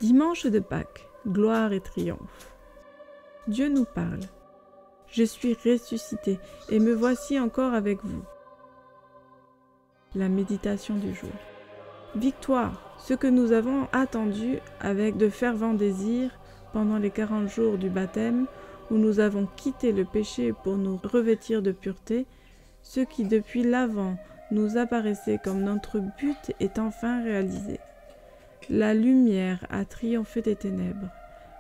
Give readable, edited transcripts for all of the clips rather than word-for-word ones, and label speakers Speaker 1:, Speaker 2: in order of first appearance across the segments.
Speaker 1: Dimanche de Pâques, gloire et triomphe. Dieu nous parle. Je suis ressuscité et me voici encore avec vous. La méditation du jour. Victoire, ce que nous avons attendu avec de fervents désirs pendant les 40 jours du baptême, où nous avons quitté le péché pour nous revêtir de pureté, ce qui depuis l'avant nous apparaissait comme notre but est enfin réalisé. La lumière a triomphé des ténèbres.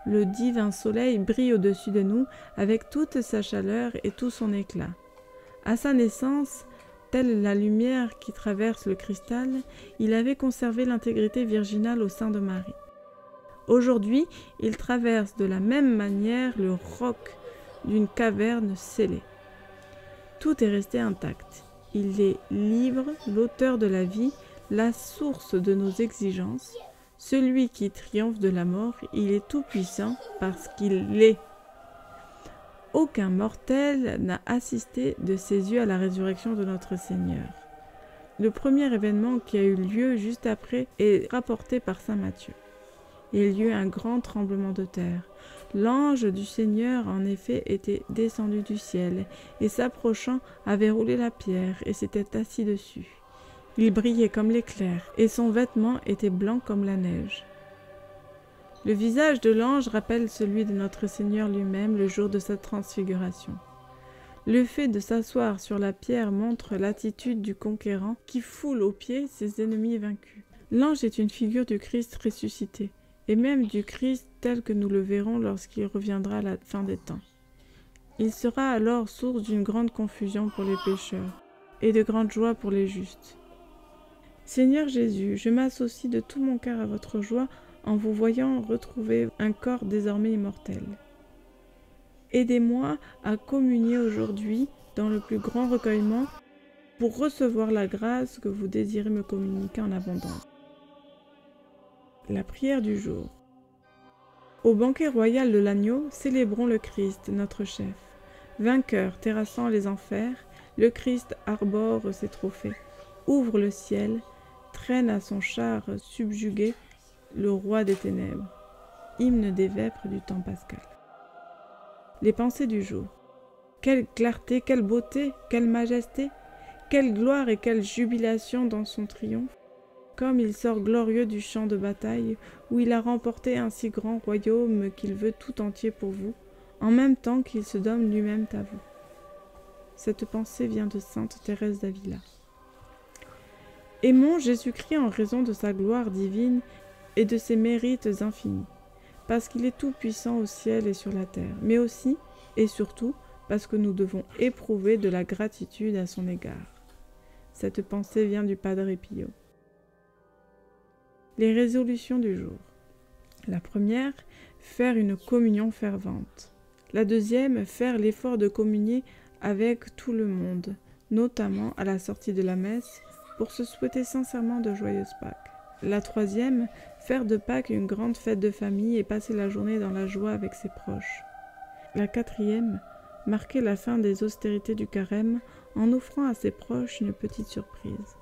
Speaker 1: Le divin soleil brille au-dessus de nous avec toute sa chaleur et tout son éclat. À sa naissance, telle la lumière qui traverse le cristal, il avait conservé l'intégrité virginale au sein de Marie. Aujourd'hui, il traverse de la même manière le roc d'une caverne scellée. Tout est resté intact. Il est libre, l'auteur de la vie, la source de nos exigences. Celui qui triomphe de la mort, il est tout-puissant parce qu'il l'est. Aucun mortel n'a assisté de ses yeux à la résurrection de notre Seigneur. Le premier événement qui a eu lieu juste après est rapporté par saint Matthieu. Il y eut un grand tremblement de terre. L'ange du Seigneur, en effet, était descendu du ciel, et s'approchant, avait roulé la pierre, et s'était assis dessus. Il brillait comme l'éclair, et son vêtement était blanc comme la neige. Le visage de l'ange rappelle celui de notre Seigneur lui-même le jour de sa transfiguration. Le fait de s'asseoir sur la pierre montre l'attitude du conquérant qui foule aux pieds ses ennemis vaincus. L'ange est une figure du Christ ressuscité, et même du Christ tel que nous le verrons lorsqu'il reviendra à la fin des temps. Il sera alors source d'une grande confusion pour les pécheurs, et de grande joie pour les justes. Seigneur Jésus, je m'associe de tout mon cœur à votre joie en vous voyant retrouver un corps désormais immortel. Aidez-moi à communier aujourd'hui dans le plus grand recueillement pour recevoir la grâce que vous désirez me communiquer en abondance. La prière du jour. Au banquet royal de l'agneau, célébrons le Christ, notre chef. Vainqueur, terrassant les enfers, le Christ arbore ses trophées, ouvre le ciel, traîne à son char subjugué le roi des ténèbres. Hymne des vêpres du temps pascal. Les pensées du jour. Quelle clarté, quelle beauté, quelle majesté, quelle gloire et quelle jubilation dans son triomphe. Comme il sort glorieux du champ de bataille, où il a remporté un si grand royaume qu'il veut tout entier pour vous, en même temps qu'il se donne lui-même à vous. Cette pensée vient de sainte Thérèse d'Avila. Aimons Jésus-Christ en raison de sa gloire divine et de ses mérites infinis, parce qu'il est tout-puissant au ciel et sur la terre, mais aussi et surtout parce que nous devons éprouver de la gratitude à son égard. Cette pensée vient du Padre Pio. Les résolutions du jour. La première, faire une communion fervente. La deuxième, faire l'effort de communier avec tout le monde, notamment à la sortie de la messe, pour se souhaiter sincèrement de joyeuses Pâques. La troisième, faire de Pâques une grande fête de famille et passer la journée dans la joie avec ses proches. La quatrième, marquer la fin des austérités du carême en offrant à ses proches une petite surprise.